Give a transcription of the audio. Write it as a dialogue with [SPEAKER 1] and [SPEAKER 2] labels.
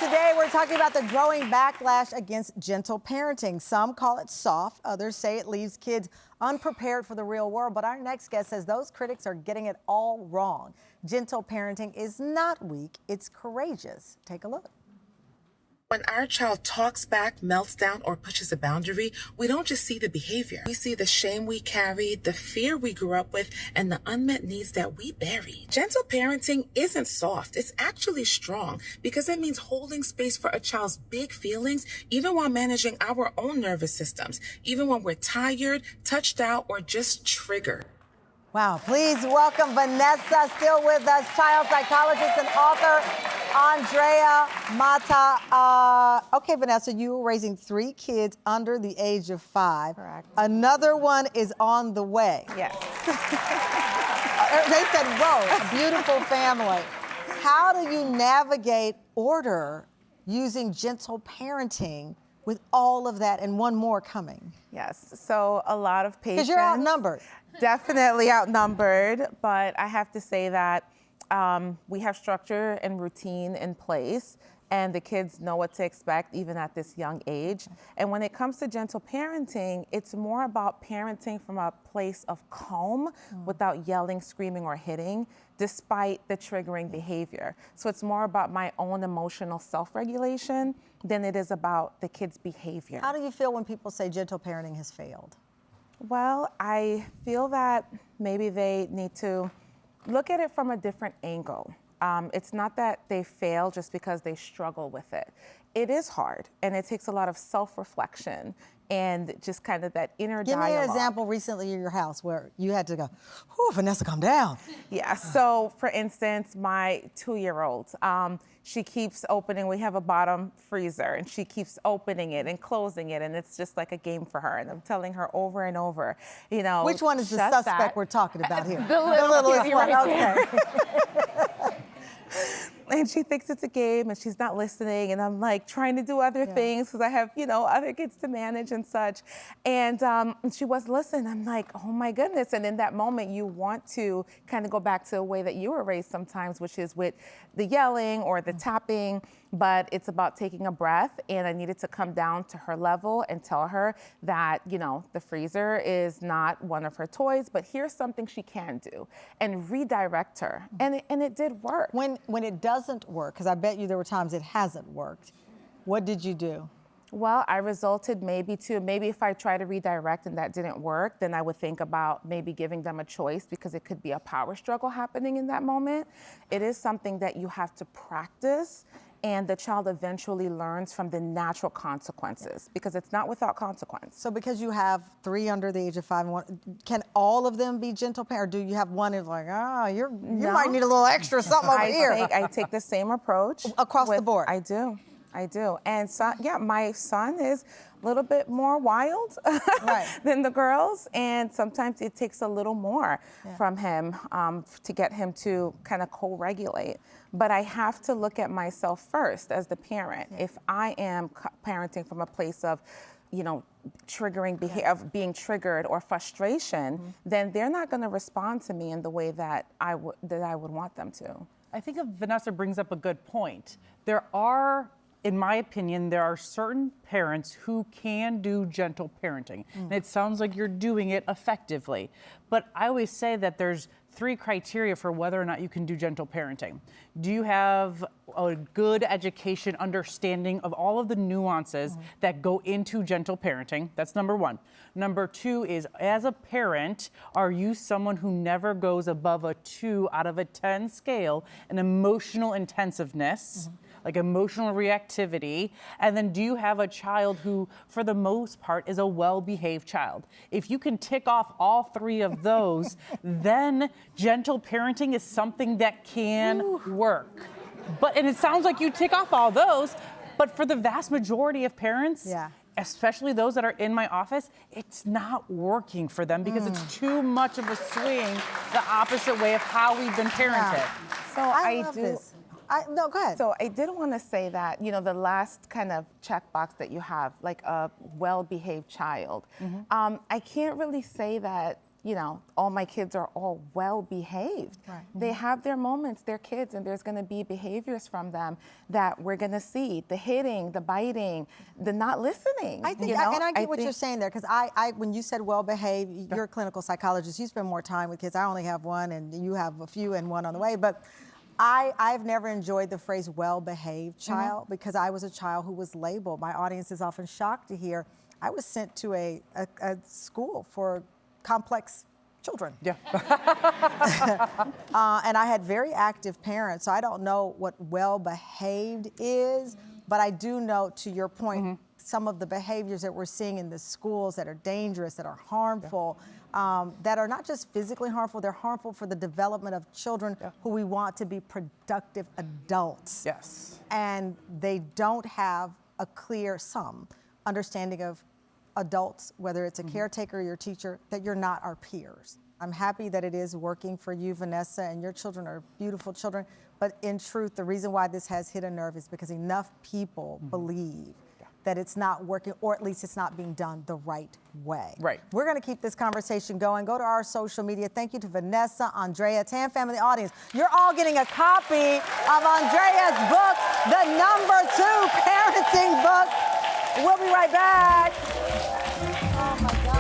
[SPEAKER 1] Today we're talking about the growing backlash against gentle parenting. Some call it soft, others say it leaves kids unprepared for the real world. But our next guest says those critics are getting it all wrong. Gentle parenting is not weak, it's courageous. Take a look.
[SPEAKER 2] When our child talks back, melts down, or pushes a boundary, we don't just see the behavior. We see the shame we carried, the fear we grew up with, and the unmet needs that we buried. Gentle parenting isn't soft. It's actually strong because it means holding space for a child's big feelings, even while managing our own nervous systems, even when we're tired, touched out, or just triggered.
[SPEAKER 1] Wow, please welcome Vanessa, still with us, child psychologist and author, Andrea Mata. Okay, Vanessa, you were raising 3 kids under the age of 5.
[SPEAKER 3] Correct.
[SPEAKER 1] Another one is on the way.
[SPEAKER 3] Yes.
[SPEAKER 1] They said, whoa, a beautiful family. How do you navigate order using gentle parenting with all of that and one more coming?
[SPEAKER 3] Yes, so a lot of patience.
[SPEAKER 1] Because you're outnumbered.
[SPEAKER 3] Definitely outnumbered, but I have to say that we have structure and routine in place, and the kids know what to expect even at this young age. And when it comes to gentle parenting, it's more about parenting from a place of calm without yelling, screaming, or hitting, despite the triggering behavior. So it's more about my own emotional self-regulation than it is about the kid's behavior.
[SPEAKER 1] How do you feel when people say gentle parenting has failed?
[SPEAKER 3] Well, I feel that maybe they need to look at it from a different angle. It's not that they fail just because they struggle with it. It is hard, and it takes a lot of self-reflection and just kind of that inner dialogue.
[SPEAKER 1] Give me an example recently in your house where you had to go, "Whew, Vanessa, calm down."
[SPEAKER 3] Yeah, so for instance, my 2-year-old, she keeps opening, we have a bottom freezer, and she keeps opening it and closing it, and it's just like a game for her. And I'm telling her over and over, you know.
[SPEAKER 1] Which one is the
[SPEAKER 3] shut
[SPEAKER 1] suspect
[SPEAKER 3] that.
[SPEAKER 1] we're talking about here?
[SPEAKER 3] The littlest one,
[SPEAKER 1] okay.
[SPEAKER 3] And she thinks it's a game and she's not listening. And I'm like trying to do other things because I have, you know, other kids to manage and such. And she wasn't listening. I'm like, oh my goodness. And in that moment, you want to kind of go back to the way that you were raised sometimes, which is with the yelling or the tapping. But it's about taking a breath, and I needed to come down to her level and tell her that, you know, the freezer is not one of her toys, but here's something she can do, and redirect her. And it did work.
[SPEAKER 1] When it doesn't work, because I bet you there were times it hasn't worked, what did you do?
[SPEAKER 3] Well, I resulted maybe if I try to redirect and that didn't work, then I would think about maybe giving them a choice, because it could be a power struggle happening in that moment. It is something that you have to practice, and the child eventually learns from the natural consequences, because it's not without consequence.
[SPEAKER 1] So because you have 3 under the age of 5 and 1, can all of them be gentle parents? Or do you have one who's like, you might need a little extra something over here?
[SPEAKER 3] I take the same approach.
[SPEAKER 1] Across the board?
[SPEAKER 3] I do. And so, yeah, my son is a little bit more wild than the girls, and sometimes it takes a little more from him to get him to kind of co-regulate. But I have to look at myself first as the parent. If I am parenting from a place of, you know, triggering behavior, of being triggered or frustration, then they're not going to respond to me in the way that I would want them to.
[SPEAKER 4] I think Vanessa brings up a good point. In my opinion, there are certain parents who can do gentle parenting. And it sounds like you're doing it effectively. But I always say that there's 3 criteria for whether or not you can do gentle parenting. Do you have a good education, understanding of all of the nuances that go into gentle parenting? That's number 1. Number 2 is, as a parent, are you someone who never goes above a 2 out of a 10 scale in emotional intensiveness? Like emotional reactivity? And then do you have a child who, for the most part, is a well-behaved child? If you can tick off all 3 of those, then gentle parenting is something that can work. And it sounds like you tick off all those, but for the vast majority of parents, especially those that are in my office, it's not working for them because it's too much of a swing the opposite way of how we've been parented.
[SPEAKER 3] So
[SPEAKER 1] I love this. No, go ahead.
[SPEAKER 3] So I did want to say that, you know, the last kind of checkbox that you have, like a well-behaved child, I can't really say that, you know, all my kids are all well behaved.
[SPEAKER 1] Right.
[SPEAKER 3] They have their moments, they're kids, and there's gonna be behaviors from them that we're gonna see. The hitting, the biting, the not listening.
[SPEAKER 1] I think,
[SPEAKER 3] you know?
[SPEAKER 1] and I get what
[SPEAKER 3] think-
[SPEAKER 1] you're saying there, because when you said well-behaved, you're a clinical psychologist, you spend more time with kids. I only have one, and you have a few and one on the way, but I've never enjoyed the phrase well-behaved child because I was a child who was labeled. My audience is often shocked to hear I was sent to a school for complex children.
[SPEAKER 4] Yeah.
[SPEAKER 1] And I had very active parents, so I don't know what well-behaved is, but I do know, to your point, some of the behaviors that we're seeing in the schools that are dangerous, that are harmful, that are not just physically harmful, they're harmful for the development of children who we want to be productive adults.
[SPEAKER 4] Yes.
[SPEAKER 1] And they don't have a clear understanding of adults, whether it's a caretaker or your teacher, that you're not our peers. I'm happy that it is working for you, Vanessa, and your children are beautiful children. But in truth, the reason why this has hit a nerve is because enough people believe that it's not working, or at least it's not being done the right way.
[SPEAKER 4] Right.
[SPEAKER 1] We're gonna keep this conversation going. Go to our social media. Thank you to Vanessa, Andrea, Tam family audience. You're all getting a copy of Andrea's book, the #2 parenting book. We'll be right back. Oh my God.